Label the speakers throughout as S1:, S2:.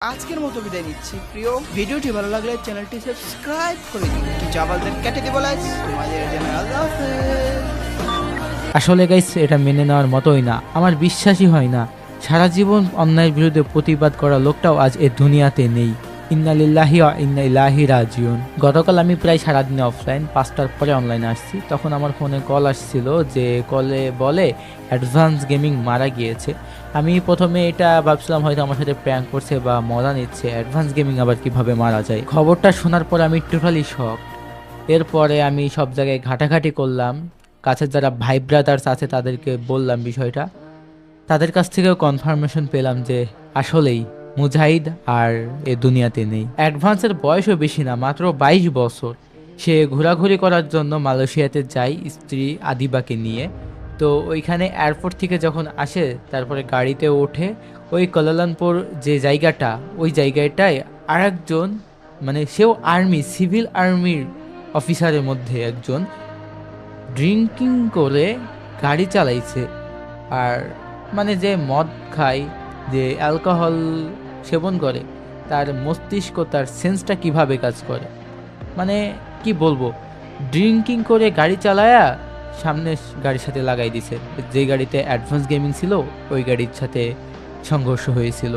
S1: আজকের মতো বিদায় নিচ্ছি প্রিয়। ভিডিওটি ভালো লাগলে চ্যানেলটি সাবস্ক্রাইব করে দিন। চাবালদের কেটে দিব লাইক। তোমাদের জন্য আল্লাহ হাফেজ।
S2: আসলে গাইস এটা মেনে নেওয়ার মতোই না, আমার বিশ্বাসই হয় না সারা জীবন অন্যায়ের বিরুদ্ধে প্রতিবাদ করা লোকটাও আজ এ দুনিয়াতে নেই। ইন্না লিল্লাহি ওয়া ইন্না ইলাইহি রাজিউন। গতকাল আমি প্রায় সারাদিন অফলাইন, 5টার পরে অনলাইনে আসছি। তখন আমার ফোনে কল আসছিল, যে কলে বলে অ্যাডভান্স গেমিং মারা গিয়েছে। আমি প্রথমে এটা ভাবছিলাম হয়তো আমার সাথে প্র্যাঙ্ক করছে বা মজা নিচ্ছে, অ্যাডভান্স গেমিং আবার কিভাবে মারা যায়। খবরটা শোনার পর আমি টোটালি শক। এরপরে আমি সব জায়গায় ঘাটাঘাটি করলাম, কাছের যারা ভাই ব্রাদার্স আছে তাদেরকে বললাম বিষয়টা। তাদের কাছ থেকেও কনফার্মেশন পেলাম যে আসলেই মুজাহিদ আর এ দুনিয়াতে নেই। অ্যাডভান্সের বয়সও বেশি না, মাত্র 22 বছর। সে ঘোরাঘুরি করার জন্য মালয়েশিয়াতে যায় স্ত্রী আদিবাকে নিয়ে। তো ওইখানে এয়ারপোর্ট থেকে যখন আসে, তারপরে গাড়িতে ওঠে, ওই কুয়ালালামপুর যে জায়গাটা, ওই জায়গাটায় আর একজন, মানে সেও আর্মি, সিভিল আর্মির অফিসারের মধ্যে একজন, ড্রিঙ্কিং করে গাড়ি চালাইছে। আর মানে যে মদ খায়, যে অ্যালকোহল সেবন করে, তার মস্তিষ্ক, তার সেন্সটা কিভাবে কাজ করে, মানে কি বলবো, ড্রিঙ্কিং করে গাড়ি চালায়া সামনে গাড়ির সাথে লাগাই দিছে। যে গাড়িতে অ্যাডভান্স গেমিং ছিল ওই গাড়ির সাথে সংঘর্ষ হয়েছিল।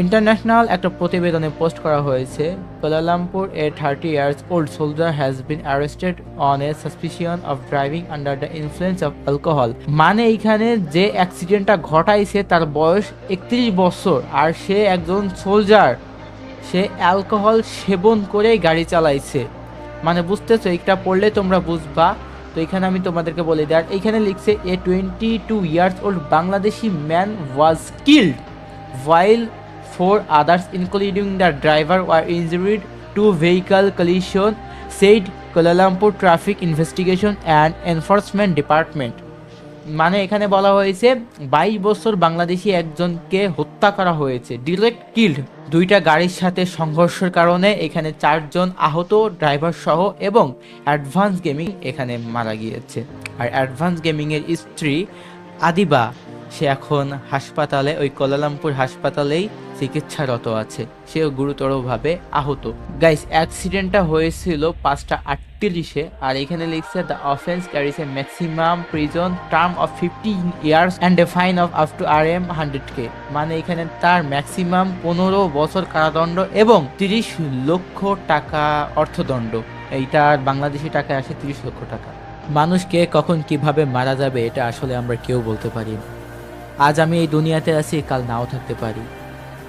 S2: ইন্টারন্যাশনাল একটা প্রতিবেদনে পোস্ট করা হয়েছে, Kuala Lumpur A 30 years old soldier has been arrested on a suspicion of driving under the influence of alcohol। মানে এইখানে যে অ্যাক্সিডেন্টটা ঘটাইছে তার বয়স 31 বছর, আর সে একজন সোলজার, সে অ্যালকোহল সেবন করেই গাড়ি চালাইছে। মানে বুঝতেছো, এইটা পড়লে তোমরা বুঝবা। তো এখানে আমি তোমাদেরকে বলে দিই, আর এইখানে লিখছে এ 22 years old Bangladeshi man was killed while 4 others including the driver were injured to vehicle collision, said Kuala Lumpur Traffic Investigation and Enforcement Department। মানে এখানে বলা হয়েছে 22 বছর বাংলাদেশি একজনকে হত্যা করা হয়েছে, ডিরেক্ট কিল্ড। দুইটা গাড়ির সাথে সংঘর্ষের কারণে এখানে 4 জন আহত, ড্রাইভার সহ, এবং অ্যাডভান্স গেমিং এখানে মারা গিয়েছে। আর অ্যাডভান্স গেমিং এর স্ত্রী আদিবা, সে এখন হাসপাতালে, ওই কুয়ালালামপুর হাসপাতালেই চিকিৎসারত আছে। সেও গুরুতরভাবে আহত। গাইস, অ্যাক্সিডেন্টটা হয়েছিল 5:38-এ। আর এখানে লিখছে the offence caries A maximum prison term of 15 years and a fine of up to RM 100K। মানে এখানে তার ম্যাক্সিমাম 15 বছর কারাদণ্ড এবং 30 লক্ষ টাকা অর্থদণ্ড। এইটার বাংলাদেশি টাকায় আসে 30 লক্ষ টাকা। মানুষকে কখন কিভাবে মারা যাবে এটা আসলে আমরা কেউ বলতে পারি না। আজ আমি এই দুনিয়াতে আছি, কাল নাও থাকতে পারি।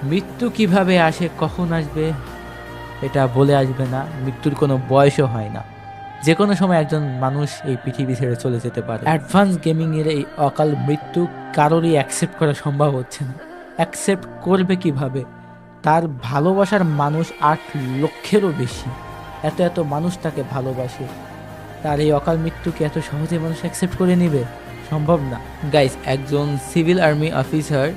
S2: মৃত্যু কিভাবে আসে, কখন আসবে এটা বলে আসবে না। মৃত্যুর কোনো বয়সও হয় না, যে কোনো সময় একজন মানুষ এই পৃথিবী ছেড়ে চলে যেতে পারে। অ্যাডভান্স গেমিং এর এই অকাল মৃত্যু কারোরই অ্যাকসেপ্ট করা সম্ভব হচ্ছে না। অ্যাকসেপ্ট করবে কিভাবে? তার ভালোবাসার মানুষ 8 লক্ষেরও বেশি, এত এত মানুষ তাকে ভালোবাসে। তার এই অকাল মৃত্যুকে এত সহজে মানুষ অ্যাকসেপ্ট করে নেবে? সম্ভব না। গাইস, একজন সিভিল আর্মি অফিসার,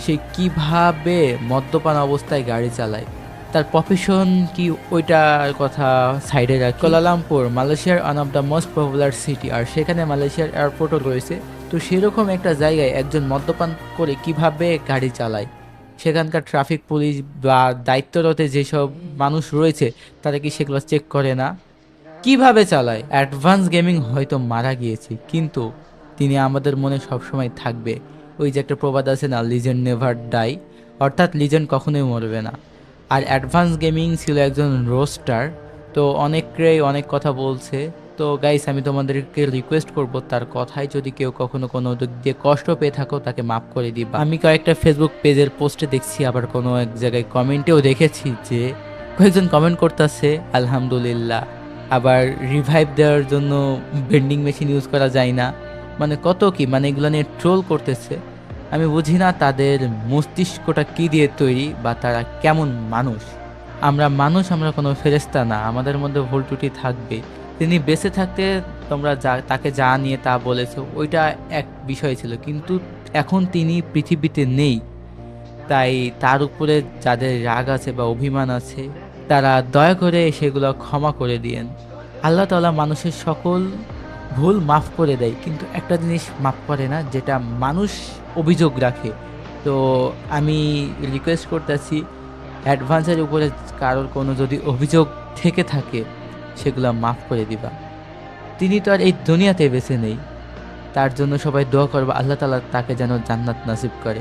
S2: সে কিভাবে মদ্যপান অবস্থায় গাড়ি চালায়, তার প্রফেশন কি, ওইটার কথা সাইডে রাখি। কুয়ালালামপুর মালয়েশিয়ার one of the most popular city, আর সেখানে মালয়েশিয়ার এয়ারপোর্টও রয়েছে। তো সেরকম একটা জায়গায় একজন মদ্যপান করে কিভাবে গাড়ি চালায়, সেখানকার ট্রাফিক পুলিশ বা দায়িত্বরত যেসব মানুষ রয়েছে তারা কি সেগুলো চেক করে না? কিভাবে চালায়? অ্যাডভান্স গেমিং হয়তো মারা গিয়েছে, কিন্তু তিনি আমাদের মনে সবসময় থাকবে। ওই যে একটা প্রবাদ আছে না, লিজেন্ড নেভার ডাই, অর্থাৎ লিজেন্ড কখনোই মরবে না। আর অ্যাডভান্স গেমিং ছিল একজন রোস্টার। তো অনেকেই অনেক কথা বলছে। তো গাইস, আমি তোমাদেরকে রিকোয়েস্ট করব, তার কথায় যদি কেউ কখনো কোনো দিক দিয়ে কষ্ট পেয়ে থাকো তাকে মাফ করে দিবা। আমি কয়েকটা ফেসবুক পেজের পোস্টে দেখছি, আবার কোনো এক জায়গায় কমেন্টেও দেখেছি যে কয়েকজন কমেন্ট করতেছে আলহামদুলিল্লাহ, আবার রিভাইভ দেওয়ার জন্য ভেন্ডিং মেশিন ইউজ করা যায় না, মানে কত কি, মানে এগুলো নিয়ে ট্রোল করতেছে। আমি বুঝি না তাদের মস্তিষ্কটা কি দিয়ে তৈরি, বা তারা কেমন মানুষ। আমরা মানুষ, আমরা কোনো ফেরেশতা না, আমাদের মধ্যে ভুল ত্রুটি থাকবে। তিনি বেঁচে থাকতে তোমরা তাকে যা নিয়ে তা বলেছো ওইটা এক বিষয় ছিল, কিন্তু এখন তিনি পৃথিবীতে নেই। তাই তার উপরে যাদের রাগ আছে বা অভিমান আছে, তারা দয়া করে সেগুলো ক্ষমা করে দিয়েন। আল্লাহ তাআলা মানুষের সকল ভুল মাফ করে দেয়, কিন্তু একটা জিনিস মাফ করে না, যেটা মানুষ অভিযোগ রাখে। তো আমি রিকোয়েস্ট করতেছি, অ্যাডভান্সের উপরে কারোর কোনো যদি অভিযোগ থেকে থাকে সেগুলো মাফ করে দিবা। তিনি তো আর এই দুনিয়াতে বেঁচে নেই, তার জন্য সবাই দোয়া করবে আল্লাহ তাআলা তাকে যেন জান্নাত নসিব করে।